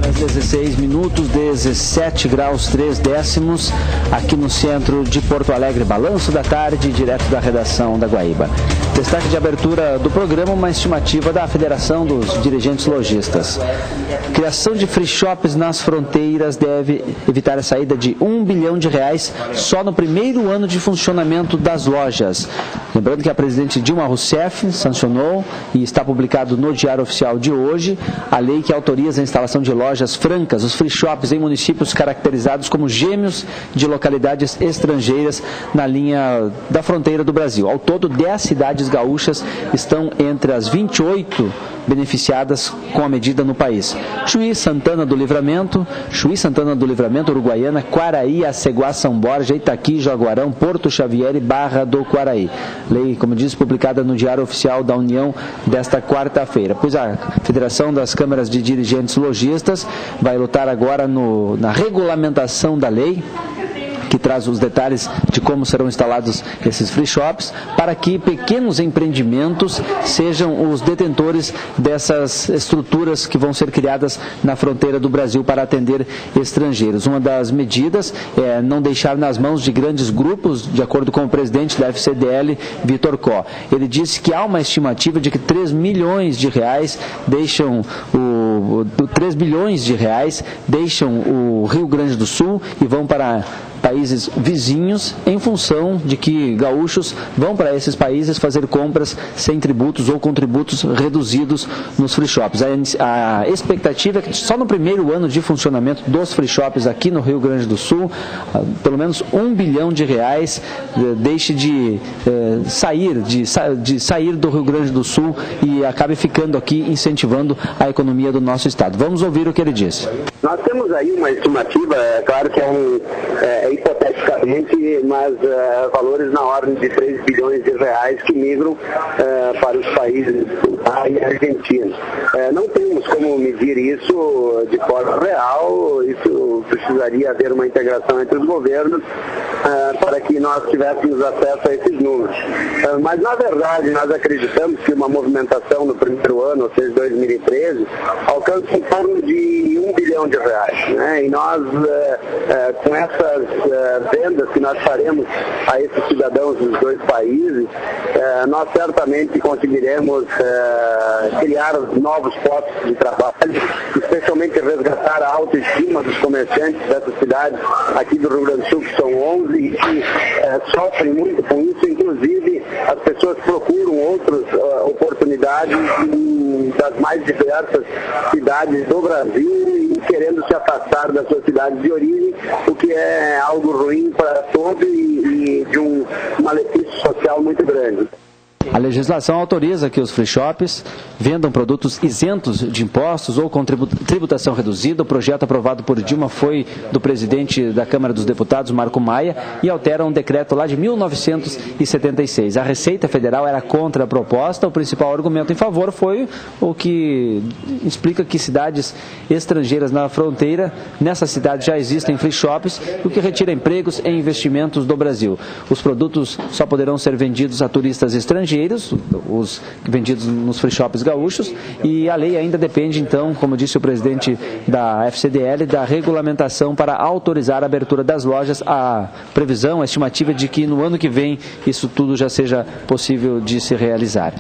horas 16 minutos, 17 graus 3 décimos, aqui no centro de Porto Alegre. Balanço da tarde, direto da redação da Guaíba. Destaque de abertura do programa, uma estimativa da Federação dos Dirigentes Lojistas. Criação de free shops nas fronteiras deve evitar a saída de R$1 bilhão só no primeiro ano de funcionamento das lojas. Lembrando que a presidente Dilma Rousseff sancionou e está publicado no Diário Oficial de hoje a lei que autoriza a instalação de lojas francas, os free shops, em municípios caracterizados como gêmeos de localidades estrangeiras na linha da fronteira do Brasil. Ao todo, 10 cidades gaúchas estão entre as 28 beneficiadas com a medida no país. Chuí, Santana do Livramento, Uruguaiana, Quaraí, Aceguá, São Borja, Itaqui, Jaguarão, Porto Xavier e Barra do Quaraí. Lei, como diz, publicada no Diário Oficial da União desta quarta-feira. Pois a Federação das Câmaras de Dirigentes Lojistas vai lutar agora na regulamentação da lei, que traz os detalhes de como serão instalados esses free shops, para que pequenos empreendimentos sejam os detentores dessas estruturas que vão ser criadas na fronteira do Brasil para atender estrangeiros. Uma das medidas é não deixar nas mãos de grandes grupos, de acordo com o presidente da FCDL, Vitor Có. Ele disse que há uma estimativa de que R$3 bilhões deixam o Rio Grande do Sul e vão para países vizinhos, em função de que gaúchos vão para esses países fazer compras sem tributos ou com tributos reduzidos nos free shops. A expectativa é que só no primeiro ano de funcionamento dos free shops aqui no Rio Grande do Sul, pelo menos R$1 bilhão deixe de sair do Rio Grande do Sul e acabe ficando aqui, incentivando a economia do nosso estado. Vamos ouvir o que ele disse. Nós temos aí uma estimativa, claro que é hipoteticamente, mas valores na ordem de R$3 bilhões que migram para os países e Argentina. Não temos como medir isso de forma real, isso precisaria haver uma integração entre os governos para que nós tivéssemos acesso a esses números. Mas, na verdade, nós acreditamos que uma movimentação no primeiro ano, ou seja, 2013, alcança em torno de R$1 bilhão, né? E nós, com essas vendas que nós faremos a esses cidadãos dos dois países, nós certamente conseguiremos criar novos postos de trabalho, especialmente resgatar a autoestima dos comerciantes dessas cidades aqui do Rio Grande do Sul, que são 11 e que sofrem muito com isso. Inclusive, as pessoas procuram outras oportunidades das mais diversas cidades do Brasil e querendo se afastar das suas cidades de origem, o que é algo ruim para todos e de um malefício social muito grande. A legislação autoriza que os free shops vendam produtos isentos de impostos ou com tributação reduzida. O projeto aprovado por Dilma foi do presidente da Câmara dos Deputados, Marco Maia, e altera um decreto lá de 1976. A Receita Federal era contra a proposta. O principal argumento em favor foi o que explica que cidades estrangeiras na fronteira, nessas cidades já existem free shops, o que retira empregos e investimentos do Brasil. Os produtos só poderão ser vendidos a turistas estrangeiros, os vendidos nos free shops gaúchos, e a lei ainda depende, então, como disse o presidente da FCDL, da regulamentação para autorizar a abertura das lojas. A previsão, a estimativa de que no ano que vem isso tudo já seja possível de se realizar.